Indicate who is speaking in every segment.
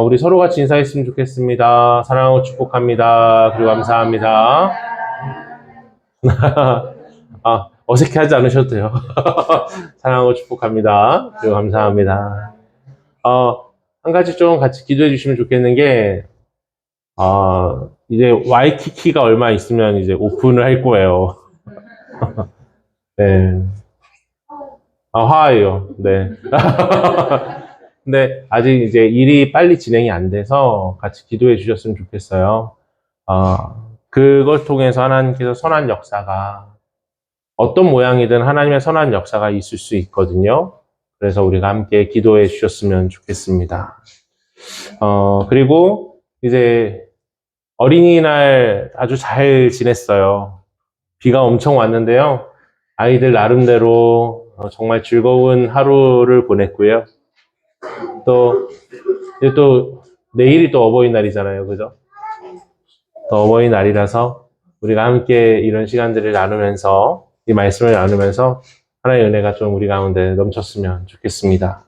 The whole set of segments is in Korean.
Speaker 1: 우리 서로 같이 인사했으면 좋겠습니다. 사랑하고 축복합니다. 그리고 감사합니다. 어색해하지 않으셔도 돼요. 사랑하고 축복합니다. 그리고 감사합니다. 한 가지 좀 같이 기도해 주시면 좋겠는 게, 이제 와이키키가 얼마 있으면 이제 오픈을 할 거예요. 네. 화해요. 네. 근데 아직 이제 일이 빨리 진행이 안 돼서 같이 기도해 주셨으면 좋겠어요. 그걸 통해서 하나님께서 선한 역사가 어떤 모양이든 하나님의 선한 역사가 있을 수 있거든요. 그래서 우리가 함께 기도해 주셨으면 좋겠습니다. 그리고 이제 어린이날 아주 잘 지냈어요. 비가 엄청 왔는데요. 아이들 나름대로 정말 즐거운 하루를 보냈고요. 또 내일이 또 어버이날이잖아요. 그죠? 또 어버이날이라서 우리가 함께 이런 시간들을 나누면서 이 말씀을 나누면서 하나님의 은혜가 좀 우리 가운데 넘쳤으면 좋겠습니다.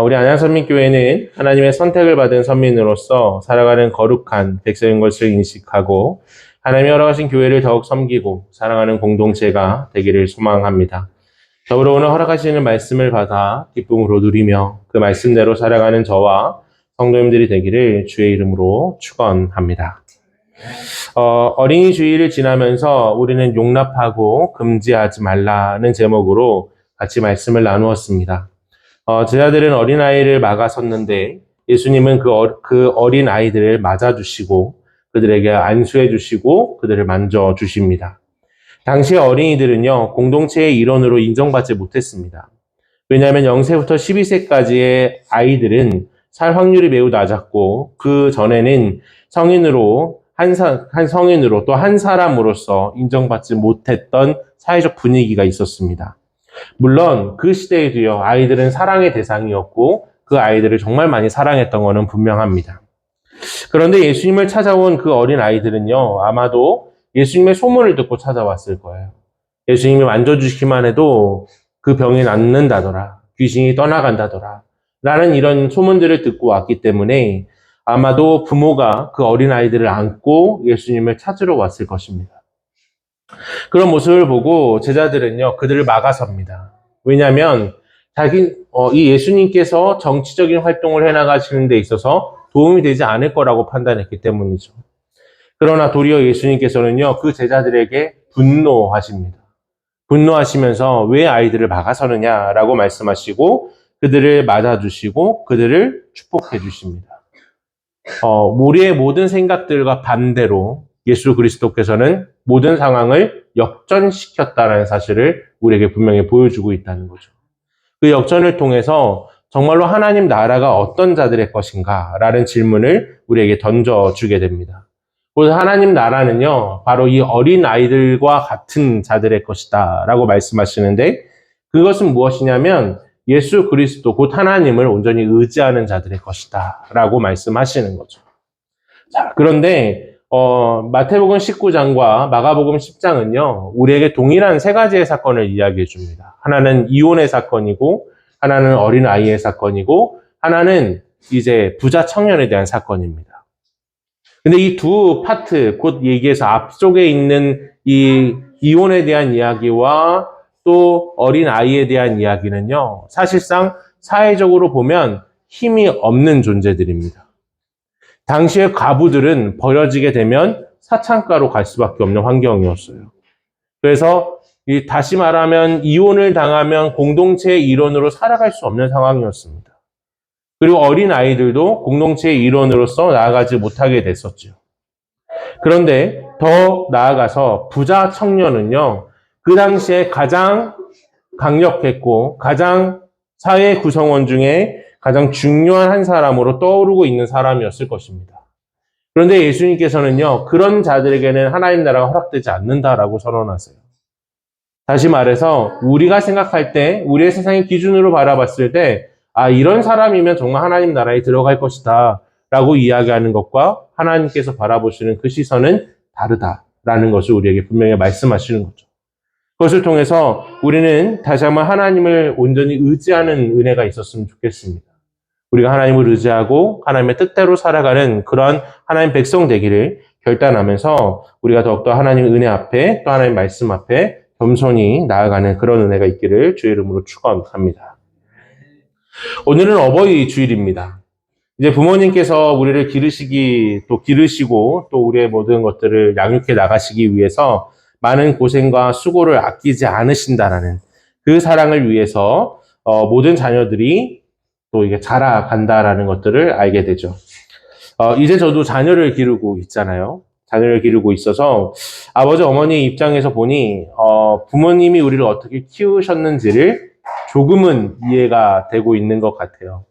Speaker 1: 우리 안양선민교회는 하나님의 선택을 받은 선민으로서 살아가는 거룩한 백성인 것을 인식하고 하나님이 허락하신 교회를 더욱 섬기고 사랑하는 공동체가 되기를 소망합니다. 더불어 오늘 허락하시는 말씀을 받아 기쁨으로 누리며 그 말씀대로 살아가는 저와 성도님들이 되기를 주의 이름으로 축원합니다. 어린이 주일을 지나면서 우리는 용납하고 금지하지 말라는 제목으로 같이 말씀을 나누었습니다. 제자들은 어린아이를 막아섰는데 예수님은 그 어린아이들을 맞아주시고 그들에게 안수해주시고 그들을 만져주십니다. 당시 어린이들은요, 공동체의 일원으로 인정받지 못했습니다. 왜냐하면 0세부터 12세까지의 아이들은 살 확률이 매우 낮았고, 그 전에는 한 성인으로 또 한 사람으로서 인정받지 못했던 사회적 분위기가 있었습니다. 물론 그 시대에도요, 아이들은 사랑의 대상이었고, 그 아이들을 정말 많이 사랑했던 것은 분명합니다. 그런데 예수님을 찾아온 그 어린 아이들은요, 아마도 예수님의 소문을 듣고 찾아왔을 거예요. 예수님이 만져주시기만 해도 그 병이 낫는다더라, 귀신이 떠나간다더라, 라는 이런 소문들을 듣고 왔기 때문에 아마도 부모가 그 어린아이들을 안고 예수님을 찾으러 왔을 것입니다. 그런 모습을 보고 제자들은요, 그들을 막아섭니다. 왜냐하면 이 예수님께서 정치적인 활동을 해나가시는 데 있어서 도움이 되지 않을 거라고 판단했기 때문이죠. 그러나 도리어 예수님께서는요, 그 제자들에게 분노하십니다. 분노하시면서 왜 아이들을 막아서느냐라고 말씀하시고 그들을 맞아주시고 그들을 축복해 주십니다. 우리의 모든 생각들과 반대로 예수 그리스도께서는 모든 상황을 역전시켰다는 사실을 우리에게 분명히 보여주고 있다는 거죠. 그 역전을 통해서 정말로 하나님 나라가 어떤 자들의 것인가 라는 질문을 우리에게 던져주게 됩니다. 그래서 하나님 나라는요, 바로 이 어린 아이들과 같은 자들의 것이다 라고 말씀하시는데 그것은 무엇이냐면 예수 그리스도 곧 하나님을 온전히 의지하는 자들의 것이다 라고 말씀하시는 거죠. 자, 그런데 마태복음 19장과 마가복음 10장은요, 우리에게 동일한 세 가지의 사건을 이야기해 줍니다. 하나는 이혼의 사건이고, 하나는 어린아이의 사건이고, 하나는 이제 부자 청년에 대한 사건입니다. 근데 이 두 파트, 곧 얘기해서 앞쪽에 있는 이 이혼에 대한 이야기와 또 어린아이에 대한 이야기는요, 사실상 사회적으로 보면 힘이 없는 존재들입니다. 당시의 과부들은 버려지게 되면 사창가로 갈 수밖에 없는 환경이었어요. 그래서 다시 말하면 이혼을 당하면 공동체의 일원으로 살아갈 수 없는 상황이었습니다. 그리고 어린아이들도 공동체의 일원으로서 나아가지 못하게 됐었죠. 그런데 더 나아가서 부자 청년은요, 그 당시에 가장 강력했고 가장 사회 구성원 중에 가장 중요한 한 사람으로 떠오르고 있는 사람이었을 것입니다. 그런데 예수님께서는요, 그런 자들에게는 하나님 나라가 허락되지 않는다라고 선언하세요. 다시 말해서 우리가 생각할 때, 우리의 세상의 기준으로 바라봤을 때 이런 사람이면 정말 하나님 나라에 들어갈 것이다 라고 이야기하는 것과 하나님께서 바라보시는 그 시선은 다르다라는 것을 우리에게 분명히 말씀하시는 거죠. 그것을 통해서 우리는 다시 한번 하나님을 온전히 의지하는 은혜가 있었으면 좋겠습니다. 우리가 하나님을 의지하고 하나님의 뜻대로 살아가는 그러한 하나님 백성 되기를 결단하면서 우리가 더욱더 하나님 은혜 앞에 또 하나님 말씀 앞에 겸손히 나아가는 그런 은혜가 있기를 주의 이름으로 축원합니다. 오늘은 어버이 주일입니다. 이제 부모님께서 우리를 기르시고 또 우리의 모든 것들을 양육해 나가시기 위해서 많은 고생과 수고를 아끼지 않으신다라는 그 사랑을 위해서 모든 자녀들이 또 이게 자라간다라는 것들을 알게 되죠. 이제 저도 자녀를 기르고 있잖아요. 자녀를 기르고 있어서 아버지 어머니 입장에서 보니 부모님이 우리를 어떻게 키우셨는지를 조금은 이해가 되고 있는 것 같아요.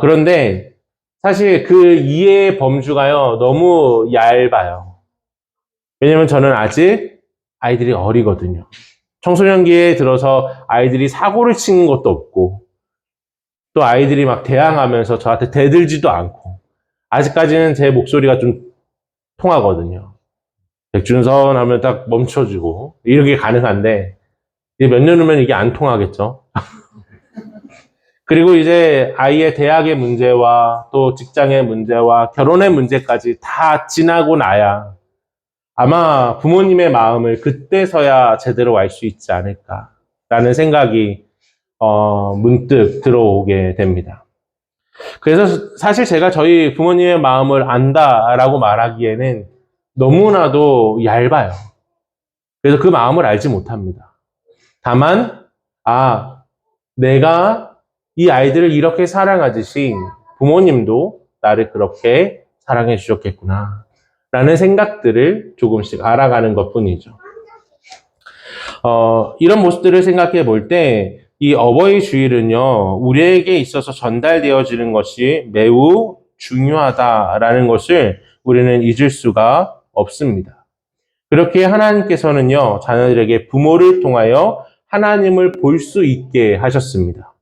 Speaker 1: 그런데 사실 그 이해의 범주가요 너무 얇아요. 왜냐면 저는 아직 아이들이 어리거든요. 청소년기에 들어서 아이들이 사고를 치는 것도 없고 또 아이들이 막 대항하면서 저한테 대들지도 않고 아직까지는 제 목소리가 좀 통하거든요. 백준선 하면 딱 멈춰주고 이렇게 가능한데 이제 몇 년 후면 이게 안 통하겠죠. 그리고 이제 아이의 대학의 문제와 또 직장의 문제와 결혼의 문제까지 다 지나고 나야 아마 부모님의 마음을 그때서야 제대로 알 수 있지 않을까라는 생각이 문득 들어오게 됩니다. 그래서 사실 제가 저희 부모님의 마음을 안다라고 말하기에는 너무나도 얇아요. 그래서 그 마음을 알지 못합니다. 다만 내가 이 아이들을 이렇게 사랑하듯이 부모님도 나를 그렇게 사랑해 주셨겠구나 라는 생각들을 조금씩 알아가는 것 뿐이죠. 이런 모습들을 생각해 볼 때 이 어버이 주일은요 우리에게 있어서 전달되어지는 것이 매우 중요하다라는 것을 우리는 잊을 수가 없습니다. 그렇게 하나님께서는요 자녀들에게 부모를 통하여 하나님을 볼 수 있게 하셨습니다.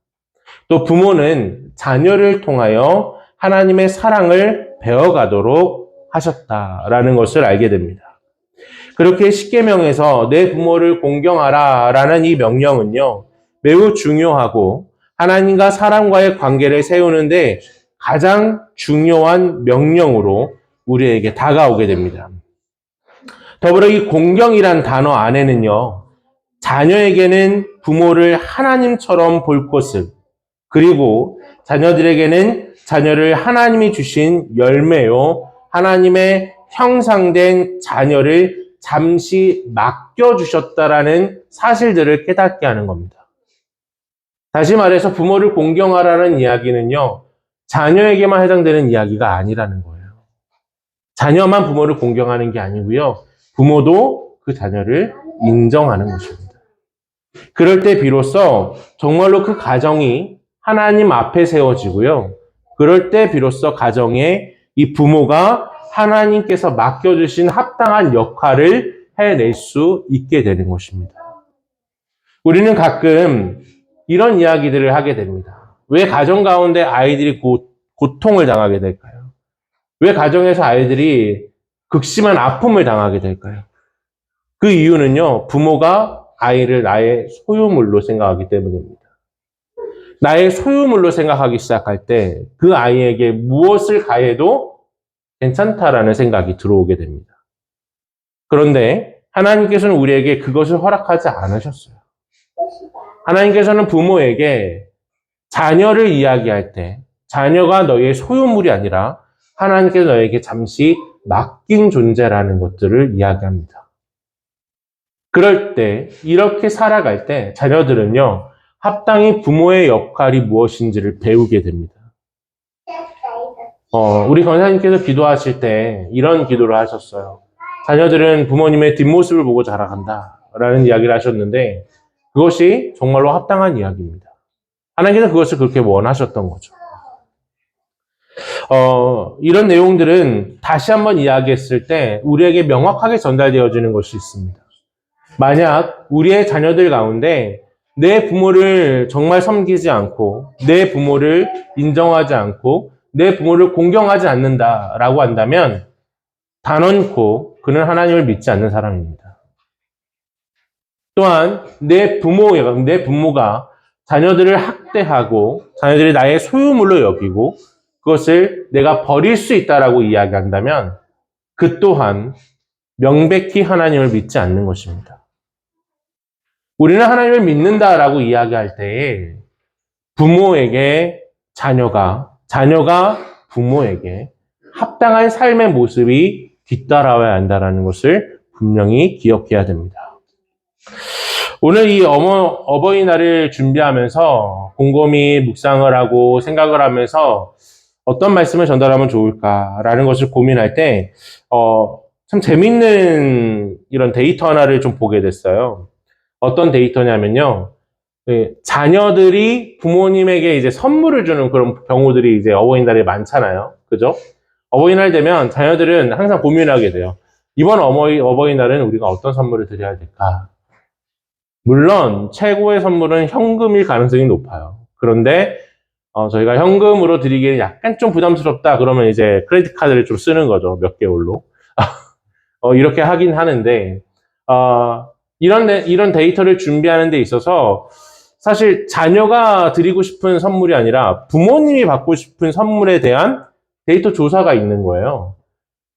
Speaker 1: 또 부모는 자녀를 통하여 하나님의 사랑을 배워가도록 하셨다라는 것을 알게 됩니다. 그렇게 십계명에서 내 부모를 공경하라 라는 이 명령은요 매우 중요하고 하나님과 사람과의 관계를 세우는데 가장 중요한 명령으로 우리에게 다가오게 됩니다. 더불어 이 공경이란 단어 안에는요 자녀에게는 부모를 하나님처럼 볼 것을 그리고 자녀들에게는 자녀를 하나님이 주신 열매요 하나님의 형상된 자녀를 잠시 맡겨주셨다라는 사실들을 깨닫게 하는 겁니다. 다시 말해서 부모를 공경하라는 이야기는요 자녀에게만 해당되는 이야기가 아니라는 거예요. 자녀만 부모를 공경하는 게 아니고요 부모도 그 자녀를 인정하는 것입니다. 그럴 때 비로소 정말로 그 가정이 하나님 앞에 세워지고요. 그럴 때 비로소 가정에 이 부모가 하나님께서 맡겨주신 합당한 역할을 해낼 수 있게 되는 것입니다. 우리는 가끔 이런 이야기들을 하게 됩니다. 왜 가정 가운데 아이들이 고통을 당하게 될까요? 왜 가정에서 아이들이 극심한 아픔을 당하게 될까요? 그 이유는요, 부모가 아이를 나의 소유물로 생각하기 때문입니다. 나의 소유물로 생각하기 시작할 때 그 아이에게 무엇을 가해도 괜찮다라는 생각이 들어오게 됩니다. 그런데 하나님께서는 우리에게 그것을 허락하지 않으셨어요. 하나님께서는 부모에게 자녀를 이야기할 때 자녀가 너의 소유물이 아니라 하나님께서 너에게 잠시 맡긴 존재라는 것들을 이야기합니다. 그럴 때 이렇게 살아갈 때 자녀들은요 합당히 부모의 역할이 무엇인지를 배우게 됩니다. 우리 권사님께서 기도하실 때 이런 기도를 하셨어요. 자녀들은 부모님의 뒷모습을 보고 자라간다라는 이야기를 하셨는데 그것이 정말로 합당한 이야기입니다. 하나님께서 그것을 그렇게 원하셨던 거죠. 이런 내용들은 다시 한번 이야기했을 때 우리에게 명확하게 전달되어지는 것이 있습니다. 만약 우리의 자녀들 가운데 내 부모를 정말 섬기지 않고 내 부모를 인정하지 않고 내 부모를 공경하지 않는다라고 한다면 단언코 그는 하나님을 믿지 않는 사람입니다. 또한 내 부모가 자녀들을 학대하고 자녀들이 나의 소유물로 여기고 그것을 내가 버릴 수 있다라고 이야기한다면 그 또한 명백히 하나님을 믿지 않는 것입니다. 우리는 하나님을 믿는다라고 이야기할 때에 부모에게 자녀가 부모에게 합당한 삶의 모습이 뒤따라와야 한다는 것을 분명히 기억해야 됩니다. 오늘 이 어버이날을 준비하면서 곰곰이 묵상을 하고 생각을 하면서 어떤 말씀을 전달하면 좋을까라는 것을 고민할 때 참 재밌는 이런 데이터 하나를 좀 보게 됐어요. 어떤 데이터냐면요. 자녀들이 부모님에게 이제 선물을 주는 그런 경우들이 이제 어버이날에 많잖아요. 그죠? 어버이날 되면 자녀들은 항상 고민하게 돼요. 이번 어버이날은 우리가 어떤 선물을 드려야 될까? 물론 최고의 선물은 현금일 가능성이 높아요. 그런데 저희가 현금으로 드리기에는 약간 좀 부담스럽다 그러면 이제 크레딧 카드를 좀 쓰는 거죠. 몇 개월로. 이렇게 하긴 하는데 이런 데이터를 준비하는 데 있어서 사실 자녀가 드리고 싶은 선물이 아니라 부모님이 받고 싶은 선물에 대한 데이터 조사가 있는 거예요.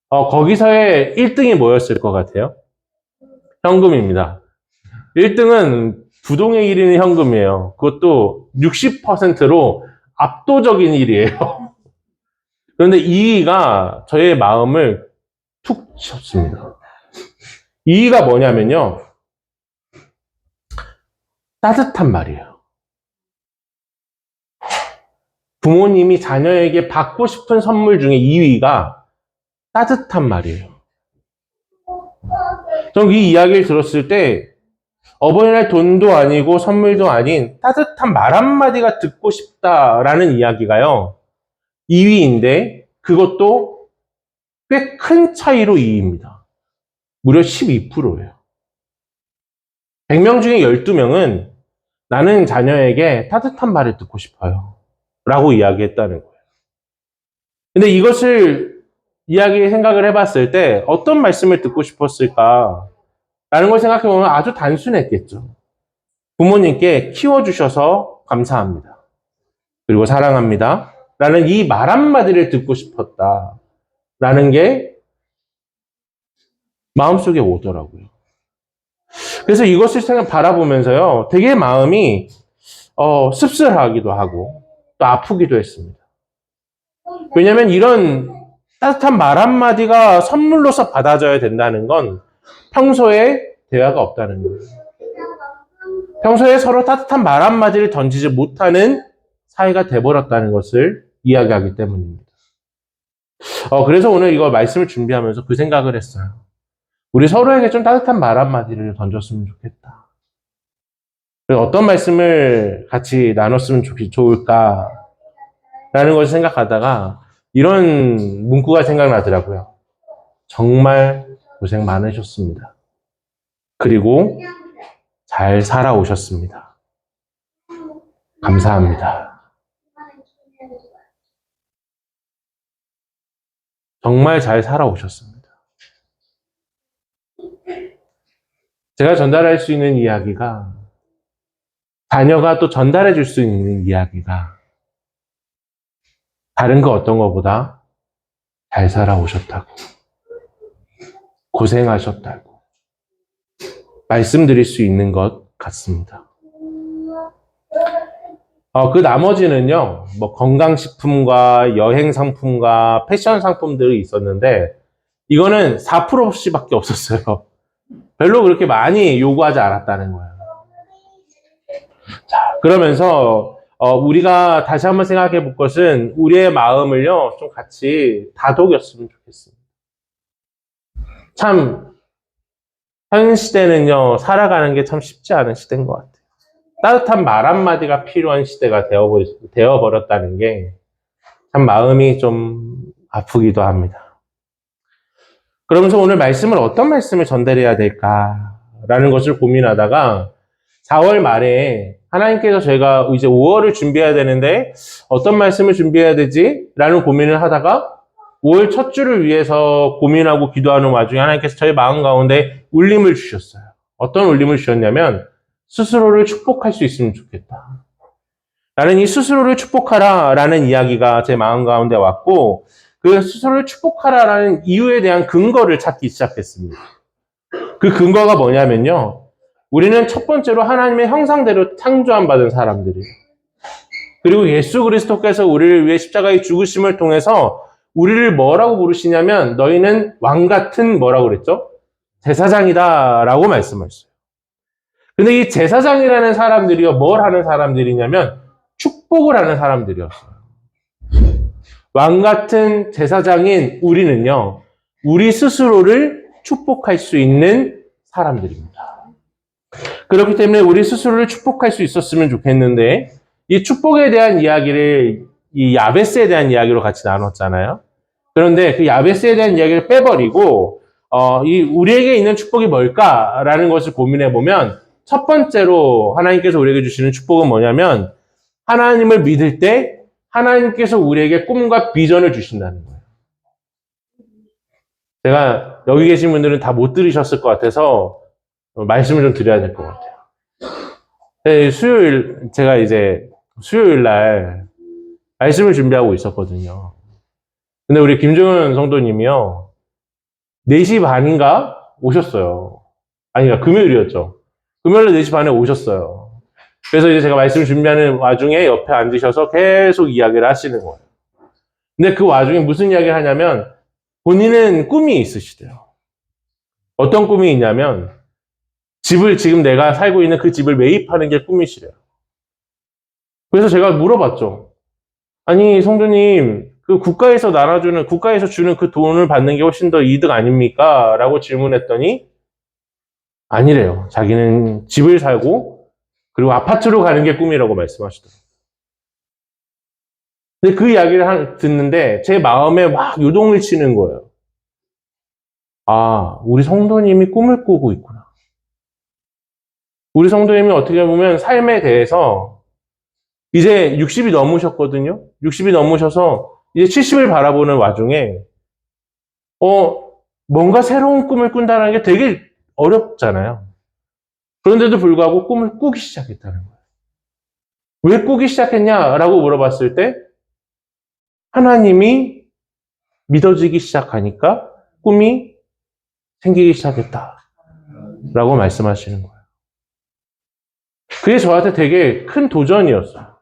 Speaker 1: 거기서의 1등이 뭐였을 것 같아요? 현금입니다. 1등은 부동의 1위는 현금이에요. 그것도 60%로 압도적인 일이에요. 그런데 2위가 저의 마음을 툭 쳤습니다. 2위가 뭐냐면요. 따뜻한 말이에요. 부모님이 자녀에게 받고 싶은 선물 중에 2위가 따뜻한 말이에요. 저는 이 이야기를 들었을 때 어버이날 돈도 아니고 선물도 아닌 따뜻한 말 한마디가 듣고 싶다라는 이야기가요. 2위인데 그것도 꽤 큰 차이로 2위입니다. 무려 12%예요. 100명 중에 12명은 나는 자녀에게 따뜻한 말을 듣고 싶어요. 라고 이야기했다는 거예요. 근데 이것을 생각을 해봤을 때 어떤 말씀을 듣고 싶었을까? 라는 걸 생각해보면 아주 단순했겠죠. 부모님께 키워주셔서 감사합니다. 그리고 사랑합니다. 라는 이 말 한마디를 듣고 싶었다. 라는 게 마음속에 오더라고요. 그래서 이것을 바라보면서요, 되게 마음이 씁쓸하기도 하고 또 아프기도 했습니다. 왜냐하면 이런 따뜻한 말 한마디가 선물로서 받아져야 된다는 건 평소에 대화가 없다는 거예요. 평소에 서로 따뜻한 말 한마디를 던지지 못하는 사이가 돼버렸다는 것을 이야기하기 때문입니다. 그래서 오늘 이거 말씀을 준비하면서 그 생각을 했어요. 우리 서로에게 좀 따뜻한 말 한마디를 던졌으면 좋겠다. 어떤 말씀을 같이 나눴으면 좋을까? 라는 것을 생각하다가 이런 문구가 생각나더라고요. 정말 고생 많으셨습니다. 그리고 잘 살아오셨습니다. 감사합니다. 정말 잘 살아오셨습니다. 제가 전달할 수 있는 이야기가 자녀가 또 전달해 줄 수 있는 이야기가 다른 거 어떤 것보다 잘 살아오셨다고 고생하셨다고 말씀드릴 수 있는 것 같습니다. 그 나머지는요, 뭐 건강식품과 여행상품과 패션 상품들이 있었는데 이거는 4%씩밖에 없었어요. 별로 그렇게 많이 요구하지 않았다는 거예요. 자, 그러면서 우리가 다시 한번 생각해 볼 것은 우리의 마음을요, 좀 같이 다독였으면 좋겠습니다. 참, 현 시대는요, 살아가는 게 참 쉽지 않은 시대인 것 같아요. 따뜻한 말 한마디가 필요한 시대가 되어버렸다는 게 참 마음이 좀 아프기도 합니다. 그러면서 오늘 말씀을 어떤 말씀을 전달해야 될까라는 것을 고민하다가 4월 말에 하나님께서 저희가 이제 5월을 준비해야 되는데 어떤 말씀을 준비해야 되지? 라는 고민을 하다가 5월 첫 주를 위해서 고민하고 기도하는 와중에 하나님께서 저희 마음 가운데 울림을 주셨어요. 어떤 울림을 주셨냐면 스스로를 축복할 수 있으면 좋겠다. 나는 이 스스로를 축복하라라는 이야기가 제 마음 가운데 왔고 그 스스로를 축복하라라는 이유에 대한 근거를 찾기 시작했습니다. 그 근거가 뭐냐면요. 우리는 첫 번째로 하나님의 형상대로 창조함 받은 사람들이에요. 그리고 예수 그리스도께서 우리를 위해 십자가의 죽으심을 통해서 우리를 뭐라고 부르시냐면 너희는 왕 같은 뭐라고 그랬죠? 제사장이다라고 말씀하셨어요. 근데 이 제사장이라는 사람들이요, 뭘 하는 사람들이냐면 축복을 하는 사람들이었어요. 왕 같은 제사장인 우리는요, 우리 스스로를 축복할 수 있는 사람들입니다. 그렇기 때문에 우리 스스로를 축복할 수 있었으면 좋겠는데, 이 축복에 대한 이야기를 이 야베스에 대한 이야기로 같이 나눴잖아요. 그런데 그 야베스에 대한 이야기를 빼버리고, 이 우리에게 있는 축복이 뭘까라는 것을 고민해 보면, 첫 번째로 하나님께서 우리에게 주시는 축복은 뭐냐면, 하나님을 믿을 때 하나님께서 우리에게 꿈과 비전을 주신다는 거예요. 제가 여기 계신 분들은 다 못 들으셨을 것 같아서 말씀을 좀 드려야 될 것 같아요. 네, 제가 이제 수요일 날 말씀을 준비하고 있었거든요. 근데 우리 김정은 성도님이요. 4시 반인가 오셨어요. 아니, 금요일이었죠. 금요일에 4시 반에 오셨어요. 그래서 이제 제가 말씀을 준비하는 와중에 옆에 앉으셔서 계속 이야기를 하시는 거예요. 근데 그 와중에 무슨 이야기를 하냐면 본인은 꿈이 있으시대요. 어떤 꿈이 있냐면 집을 지금 내가 살고 있는 그 집을 매입하는 게 꿈이시래요. 그래서 제가 물어봤죠. 아니 성도님 그 국가에서 주는 그 돈을 받는 게 훨씬 더 이득 아닙니까? 라고 질문했더니 아니래요. 자기는 집을 살고 그리고 아파트로 가는 게 꿈이라고 말씀하시더라고요. 근데 그 이야기를 듣는데 제 마음에 막 요동을 치는 거예요. 아, 우리 성도님이 꿈을 꾸고 있구나. 우리 성도님이 어떻게 보면 삶에 대해서 이제 60이 넘으셨거든요. 60이 넘으셔서 이제 70을 바라보는 와중에 뭔가 새로운 꿈을 꾼다는 게 되게 어렵잖아요. 그런데도 불구하고 꿈을 꾸기 시작했다는 거예요. 왜 꾸기 시작했냐라고 물어봤을 때 하나님이 믿어지기 시작하니까 꿈이 생기기 시작했다라고 말씀하시는 거예요. 그게 저한테 되게 큰 도전이었어요.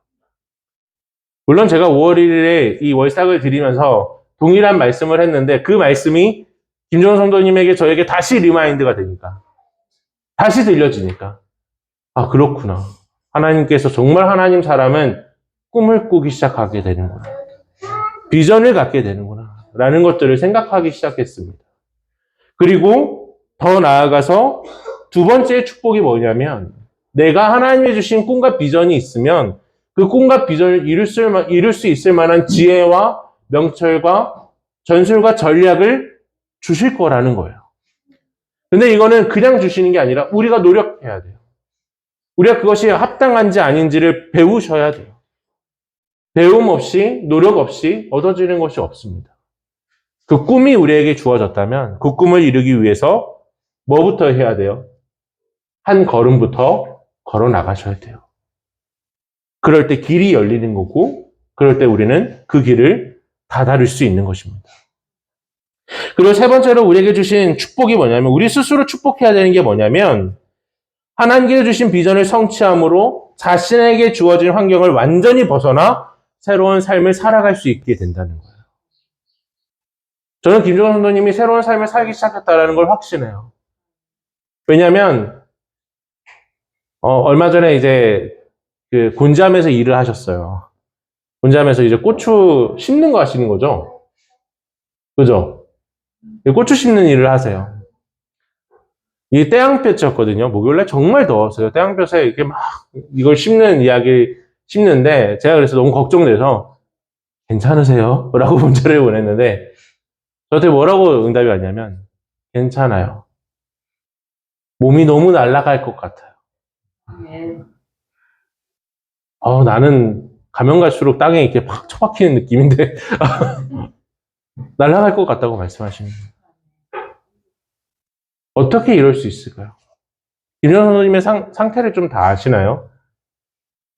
Speaker 1: 물론 제가 5월 1일에 이 월삭을 드리면서 동일한 말씀을 했는데 그 말씀이 김정은 성도님에게 저에게 다시 리마인드가 되니까 다시 들려지니까 아 그렇구나. 하나님께서 정말 하나님 사람은 꿈을 꾸기 시작하게 되는구나. 비전을 갖게 되는구나. 라는 것들을 생각하기 시작했습니다. 그리고 더 나아가서 두 번째 축복이 뭐냐면 내가 하나님이 주신 꿈과 비전이 있으면 그 꿈과 비전을 이룰 수 있을 만한 지혜와 명철과 전술과 전략을 주실 거라는 거예요. 근데 이거는 그냥 주시는 게 아니라 우리가 노력해야 돼요. 우리가 그것이 합당한지 아닌지를 배우셔야 돼요. 배움 없이, 노력 없이 얻어지는 것이 없습니다. 그 꿈이 우리에게 주어졌다면 그 꿈을 이루기 위해서 뭐부터 해야 돼요? 한 걸음부터 걸어 나가셔야 돼요. 그럴 때 길이 열리는 거고, 그럴 때 우리는 그 길을 다다를 수 있는 것입니다. 그리고 세 번째로 우리에게 주신 축복이 뭐냐면, 우리 스스로 축복해야 되는 게 뭐냐면, 하나님께서 주신 비전을 성취함으로 자신에게 주어진 환경을 완전히 벗어나 새로운 삶을 살아갈 수 있게 된다는 거예요. 저는 김종원 선도님이 새로운 삶을 살기 시작했다는 걸 확신해요. 왜냐하면 얼마 전에 이제 그 곤지암에서 일을 하셨어요. 곤지암에서 이제 고추 심는 거 하시는 거죠? 그죠? 고추 심는 일을 하세요. 이게 태양볕이었거든요. 목요일날 정말 더웠어요. 태양볕에 이렇게 막 이걸 심는데 제가 그래서 너무 걱정돼서 괜찮으세요? 라고 문자를 보냈는데 저한테 뭐라고 응답이 왔냐면 괜찮아요. 몸이 너무 날아갈 것 같아요. 나는 가면 갈수록 땅에 이렇게 팍 처박히는 느낌인데 날아갈 것 같다고 말씀하시는 거예요. 어떻게 이럴 수 있을까요? 김정은 선생님의 상태를 좀 다 아시나요?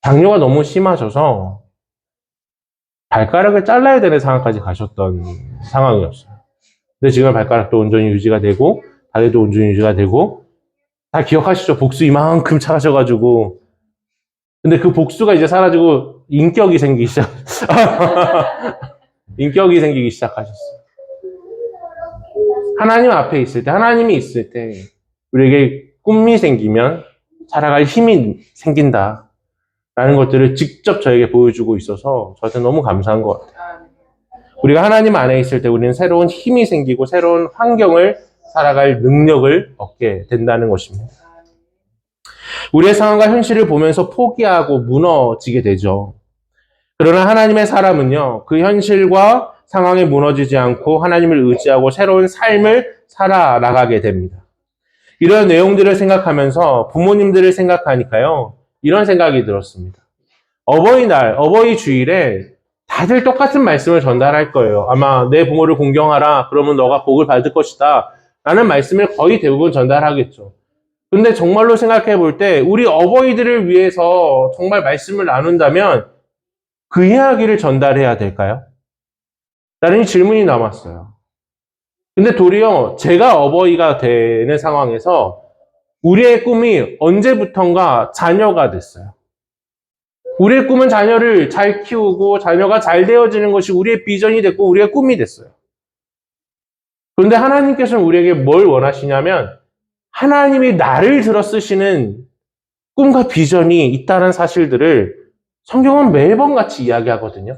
Speaker 1: 당뇨가 너무 심하셔서 발가락을 잘라야 되는 상황까지 가셨던 상황이었어요. 근데 지금 발가락도 온전히 유지가 되고 다리도 온전히 유지가 되고 다 기억하시죠? 복수 이만큼 차셔가지고 근데 그 복수가 이제 사라지고 인격이 생기기 시작 인격이 생기기 시작하셨어요. 하나님 앞에 있을 때 하나님이 있을 때 우리에게 꿈이 생기면 살아갈 힘이 생긴다 라는 것들을 직접 저에게 보여주고 있어서 저한테 너무 감사한 것 같아요. 우리가 하나님 안에 있을 때 우리는 새로운 힘이 생기고 새로운 환경을 살아갈 능력을 얻게 된다는 것입니다. 우리의 상황과 현실을 보면서 포기하고 무너지게 되죠. 그러나 하나님의 사람은요, 그 현실과 상황에 무너지지 않고 하나님을 의지하고 새로운 삶을 살아나가게 됩니다. 이런 내용들을 생각하면서 부모님들을 생각하니까요, 이런 생각이 들었습니다. 어버이날, 어버이 주일에 다들 똑같은 말씀을 전달할 거예요. 아마 내 부모를 공경하라, 그러면 너가 복을 받을 것이다 라는 말씀을 거의 대부분 전달하겠죠. 근데 정말로 생각해 볼 때 우리 어버이들을 위해서 정말 말씀을 나눈다면 그 이야기를 전달해야 될까요? 라는 질문이 남았어요. 근데 도리어 제가 어버이가 되는 상황에서 우리의 꿈이 언제부턴가 자녀가 됐어요. 우리의 꿈은 자녀를 잘 키우고 자녀가 잘 되어지는 것이 우리의 비전이 됐고 우리의 꿈이 됐어요. 그런데 하나님께서는 우리에게 뭘 원하시냐면 하나님이 나를 들어 쓰시는 꿈과 비전이 있다는 사실들을 성경은 매번 같이 이야기하거든요.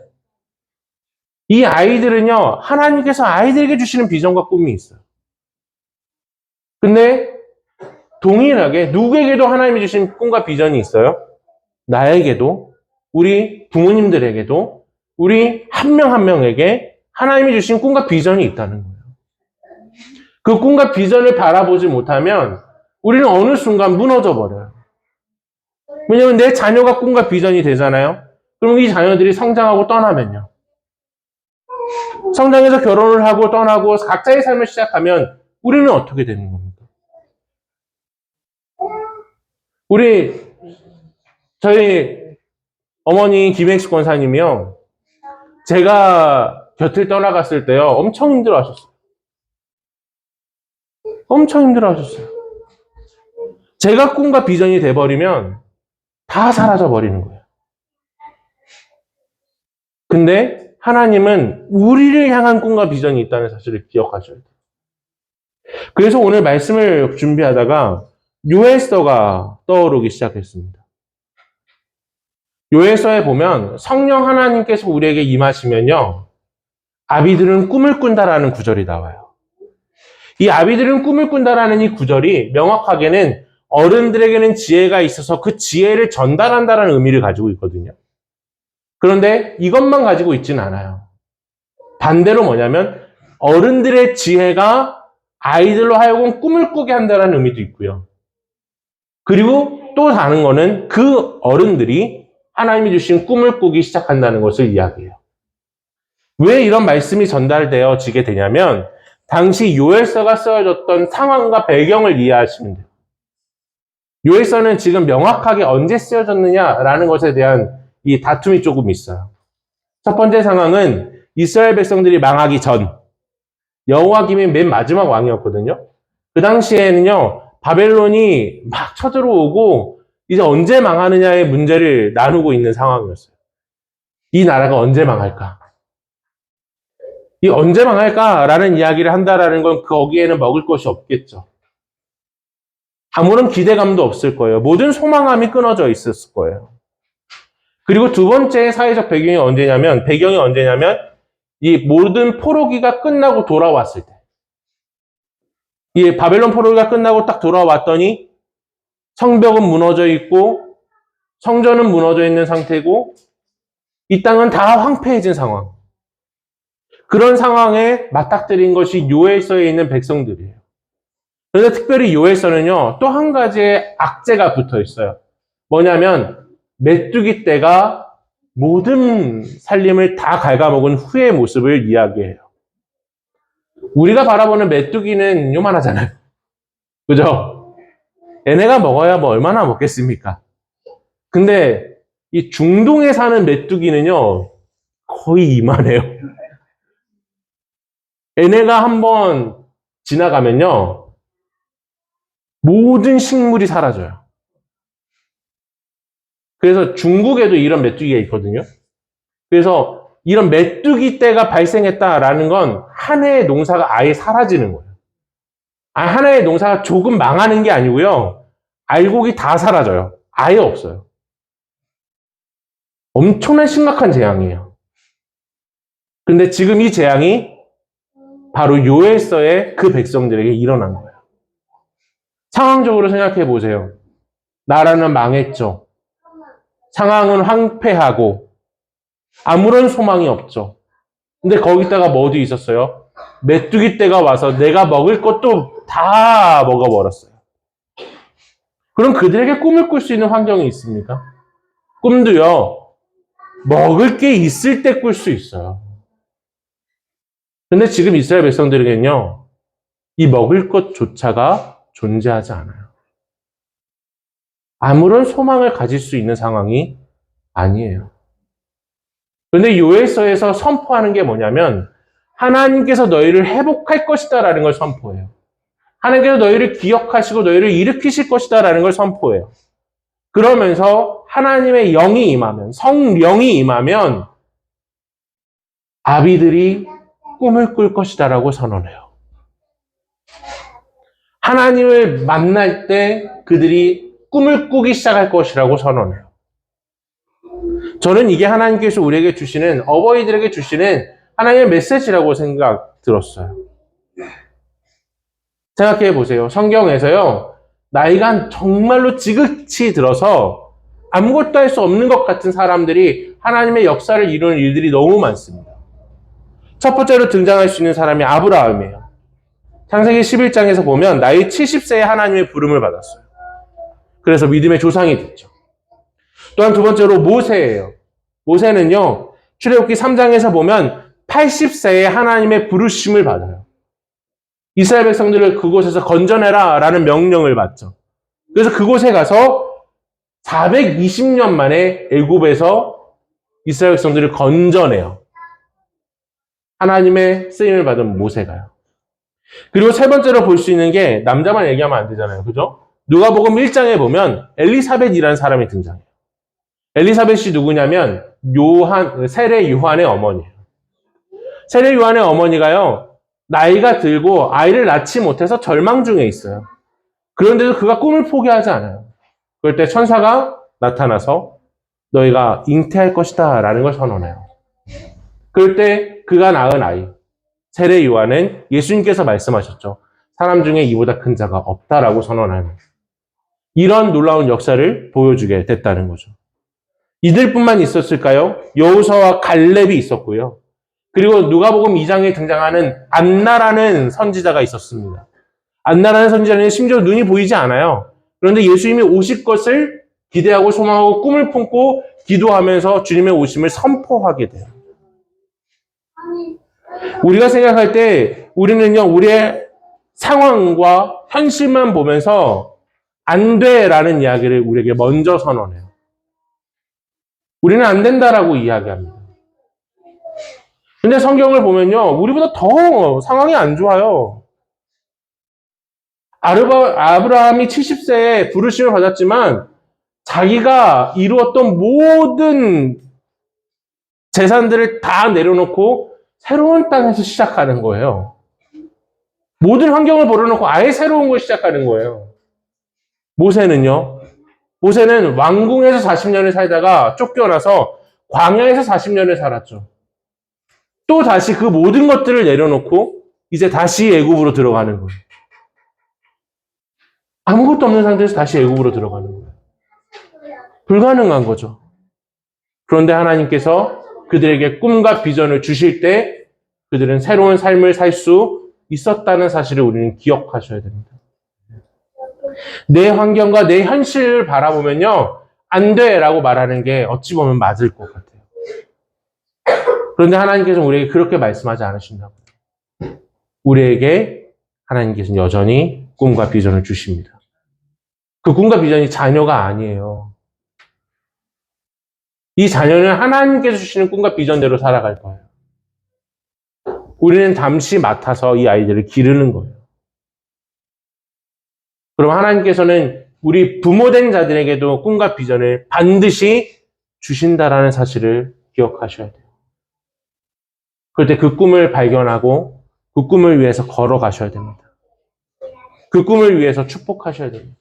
Speaker 1: 이 아이들은요, 하나님께서 아이들에게 주시는 비전과 꿈이 있어요. 근데 동일하게 누구에게도 하나님이 주신 꿈과 비전이 있어요. 나에게도, 우리 부모님들에게도, 우리 한 명 한 명에게 하나님이 주신 꿈과 비전이 있다는 거예요. 그 꿈과 비전을 바라보지 못하면 우리는 어느 순간 무너져 버려요. 왜냐하면 내 자녀가 꿈과 비전이 되잖아요. 그럼 이 자녀들이 성장하고 떠나면요. 성장해서 결혼을 하고 떠나고 각자의 삶을 시작하면 우리는 어떻게 되는 겁니까? 저희 어머니 김행숙 권사님이요. 제가 곁을 떠나갔을 때요. 엄청 힘들어 하셨어요. 엄청 힘들어 하셨어요. 제가 꿈과 비전이 돼버리면 다 사라져 버리는 거예요. 근데 하나님은 우리를 향한 꿈과 비전이 있다는 사실을 기억하셔야 돼요. 그래서 오늘 말씀을 준비하다가 요엘서가 떠오르기 시작했습니다. 요엘서에 보면 성령 하나님께서 우리에게 임하시면요. 아비들은 꿈을 꾼다라는 구절이 나와요. 이 아비들은 꿈을 꾼다라는 이 구절이 명확하게는 어른들에게는 지혜가 있어서 그 지혜를 전달한다라는 의미를 가지고 있거든요. 그런데 이것만 가지고 있지는 않아요. 반대로 뭐냐면 어른들의 지혜가 아이들로 하여금 꿈을 꾸게 한다는 의미도 있고요. 그리고 또 다른 거는 그 어른들이 하나님이 주신 꿈을 꾸기 시작한다는 것을 이야기해요. 왜 이런 말씀이 전달되어지게 되냐면 당시 요엘서가 쓰여졌던 상황과 배경을 이해하시면 돼요. 요엘서는 지금 명확하게 언제 쓰여졌느냐라는 것에 대한 이 다툼이 조금 있어요. 첫 번째 상황은 이스라엘 백성들이 망하기 전 여호와김이 맨 마지막 왕이었거든요. 그 당시에는요 바벨론이 막 쳐들어오고 이제 언제 망하느냐의 문제를 나누고 있는 상황이었어요. 이 나라가 언제 망할까? 이 언제 망할까라는 이야기를 한다라는 건 거기에는 먹을 것이 없겠죠. 아무런 기대감도 없을 거예요. 모든 소망감이 끊어져 있었을 거예요. 그리고 두 번째 사회적 배경이 언제냐면 이 모든 포로기가 끝나고 돌아왔을 때. 이 바벨론 포로기가 끝나고 딱 돌아왔더니 성벽은 무너져 있고 성전은 무너져 있는 상태고 이 땅은 다 황폐해진 상황. 그런 상황에 맞닥뜨린 것이 요엘서에 있는 백성들이에요. 그런데 특별히 요엘서는요, 또 한 가지의 악재가 붙어 있어요. 뭐냐면 메뚜기 떼가 모든 살림을 다 갉아먹은 후의 모습을 이야기해요. 우리가 바라보는 메뚜기는 요만하잖아요. 그죠? 얘네가 먹어야 뭐 얼마나 먹겠습니까? 근데 이 중동에 사는 메뚜기는요, 거의 이만해요. 얘네가 한번 지나가면요, 모든 식물이 사라져요. 그래서 중국에도 이런 메뚜기가 있거든요. 그래서 이런 메뚜기 떼가 발생했다라는 건 한 해의 농사가 아예 사라지는 거예요. 한 해의 농사가 조금 망하는 게 아니고요. 알곡이 다 사라져요. 아예 없어요. 엄청난 심각한 재앙이에요. 근데 지금 이 재앙이 바로 요엘서의 그 백성들에게 일어난 거예요. 상황적으로 생각해 보세요. 나라는 망했죠. 상황은 황폐하고 아무런 소망이 없죠. 근데 거기다가 뭐도 있었어요? 메뚜기 떼가 와서 내가 먹을 것도 다 먹어버렸어요. 그럼 그들에게 꿈을 꿀 수 있는 환경이 있습니까? 꿈도요, 먹을 게 있을 때 꿀 수 있어요. 근데 지금 이스라엘 백성들에게는요, 이 먹을 것조차가 존재하지 않아요. 아무런 소망을 가질 수 있는 상황이 아니에요. 그런데 요엘서에서 선포하는 게 뭐냐면 하나님께서 너희를 회복할 것이다 라는 걸 선포해요. 하나님께서 너희를 기억하시고 너희를 일으키실 것이다 라는 걸 선포해요. 그러면서 하나님의 영이 임하면, 성령이 임하면 아비들이 꿈을 꿀 것이다 라고 선언해요. 하나님을 만날 때 그들이 꿈을 꾸기 시작할 것이라고 선언해요. 저는 이게 하나님께서 우리에게 주시는, 어버이들에게 주시는 하나님의 메시지라고 생각 들었어요. 생각해 보세요. 성경에서요, 나이가 정말로 지긋이 들어서 아무것도 할 수 없는 것 같은 사람들이 하나님의 역사를 이루는 일들이 너무 많습니다. 첫 번째로 등장할 수 있는 사람이 아브라함이에요. 창세기 11장에서 보면 나이 70세에 하나님의 부름을 받았어요. 그래서 믿음의 조상이 됐죠. 또한 두 번째로 모세예요. 모세는요, 출애굽기 3장에서 보면 80세에 하나님의 부르심을 받아요. 이스라엘 백성들을 그곳에서 건져내라 라는 명령을 받죠. 그래서 그곳에 가서 420년 만에 애굽에서 이스라엘 백성들을 건져내요. 하나님의 쓰임을 받은 모세가요. 그리고 세 번째로 볼 수 있는 게 남자만 얘기하면 안 되잖아요. 그죠? 누가복음 1장에 보면 엘리사벳이라는 사람이 등장해요. 엘리사벳이 누구냐면 세례 요한의 어머니예요. 세례 요한의 어머니가요, 나이가 들고 아이를 낳지 못해서 절망 중에 있어요. 그런데도 그가 꿈을 포기하지 않아요. 그럴 때 천사가 나타나서 너희가 잉태할 것이다 라는 걸 선언해요. 그럴 때 그가 낳은 아이, 세례 요한은 예수님께서 말씀하셨죠. 사람 중에 이보다 큰 자가 없다라고 선언하는 이런 놀라운 역사를 보여주게 됐다는 거죠. 이들뿐만 있었을까요? 여호수아와 갈렙이 있었고요. 그리고 누가복음 2장에 등장하는 안나라는 선지자가 있었습니다. 안나라는 선지자는 심지어 눈이 보이지 않아요. 그런데 예수님이 오실 것을 기대하고 소망하고 꿈을 품고 기도하면서 주님의 오심을 선포하게 돼요. 우리가 생각할 때 우리는요, 우리의 상황과 현실만 보면서 안 돼라는 이야기를 우리에게 먼저 선언해요. 우리는 안 된다라고 이야기합니다. 근데 성경을 보면요, 우리보다 더 상황이 안 좋아요. 아브라함이 70세에 부르심을 받았지만 자기가 이루었던 모든 재산들을 다 내려놓고 새로운 땅에서 시작하는 거예요. 모든 환경을 버려놓고 아예 새로운 걸 시작하는 거예요. 모세는요, 모세는 왕궁에서 40년을 살다가 쫓겨나서 광야에서 40년을 살았죠. 또 다시 그 모든 것들을 내려놓고 이제 다시 애굽으로 들어가는 거예요. 아무것도 없는 상태에서 다시 애굽으로 들어가는 거예요. 불가능한 거죠. 그런데 하나님께서 그들에게 꿈과 비전을 주실 때 그들은 새로운 삶을 살 수 있었다는 사실을 우리는 기억하셔야 됩니다. 내 환경과 내 현실을 바라보면요, 안 돼라고 말하는 게 어찌 보면 맞을 것 같아요. 그런데 하나님께서는 우리에게 그렇게 말씀하지 않으신다고요. 우리에게 하나님께서는 여전히 꿈과 비전을 주십니다. 그 꿈과 비전이 자녀가 아니에요. 이 자녀는 하나님께서 주시는 꿈과 비전대로 살아갈 거예요. 우리는 잠시 맡아서 이 아이들을 기르는 거예요. 그럼 하나님께서는 우리 부모된 자들에게도 꿈과 비전을 반드시 주신다라는 사실을 기억하셔야 돼요. 그럴 때 그 꿈을 발견하고 그 꿈을 위해서 걸어가셔야 됩니다. 그 꿈을 위해서 축복하셔야 됩니다.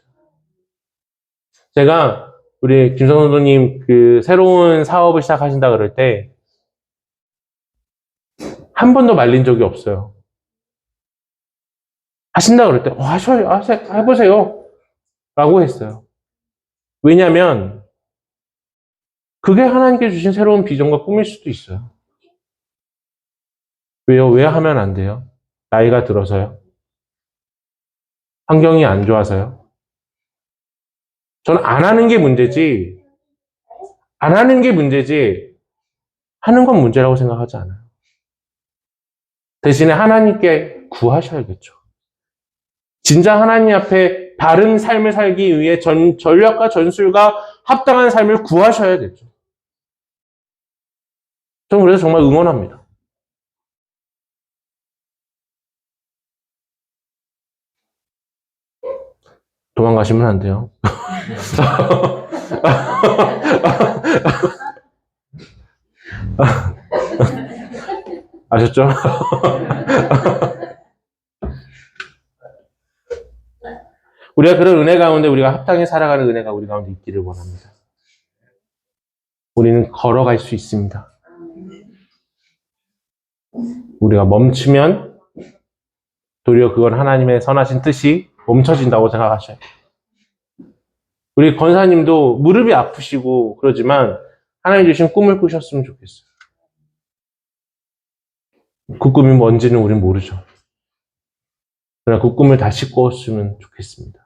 Speaker 1: 제가 우리 김성선 선생님 그 새로운 사업을 시작하신다 그럴 때 한 번도 말린 적이 없어요. 하신다 그럴 때 해보세요 라고 했어요. 왜냐하면 그게 하나님께 주신 새로운 비전과 꿈일 수도 있어요. 왜요? 왜 하면 안 돼요? 나이가 들어서요? 환경이 안 좋아서요? 저는 안 하는 게 문제지 하는 건 문제라고 생각하지 않아요. 대신에 하나님께 구하셔야겠죠. 진짜 하나님 앞에 바른 삶을 살기 위해 전략과 전술과 합당한 삶을 구하셔야겠죠. 저는 그래서 정말 응원합니다. 도망가시면 안 돼요. 아셨죠? 우리가 그런 은혜 가운데 우리가 합당히 살아가는 은혜가 우리 가운데 있기를 원합니다. 우리는 걸어갈 수 있습니다. 우리가 멈추면 도리어 그건 하나님의 선하신 뜻이 멈춰진다고 생각하셔요. 우리 권사님도 무릎이 아프시고 그러지만 하나님 주신 꿈을 꾸셨으면 좋겠어요. 그 꿈이 뭔지는 우린 모르죠. 그러나 그 꿈을 다시 꿨으면 좋겠습니다.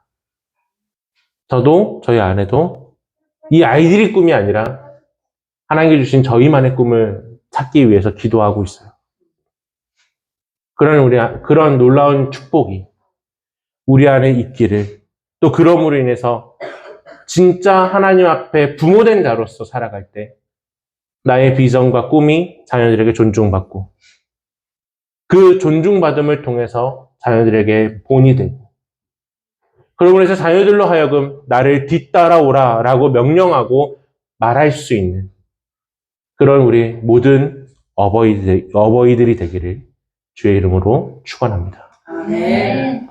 Speaker 1: 저도 저희 아내도 이 아이들이 꿈이 아니라 하나님께 주신 저희만의 꿈을 찾기 위해서 기도하고 있어요. 그런 놀라운 축복이 우리 안에 있기를, 또 그럼으로 인해서 진짜 하나님 앞에 부모된 자로서 살아갈 때 나의 비전과 꿈이 자녀들에게 존중받고 그 존중받음을 통해서 자녀들에게 본이 되고, 그러고 해서 자녀들로 하여금 나를 뒤따라오라 라고 명령하고 말할 수 있는 그런 우리 모든 어버이들이 되기를 주의 이름으로 축원합니다.
Speaker 2: 아멘.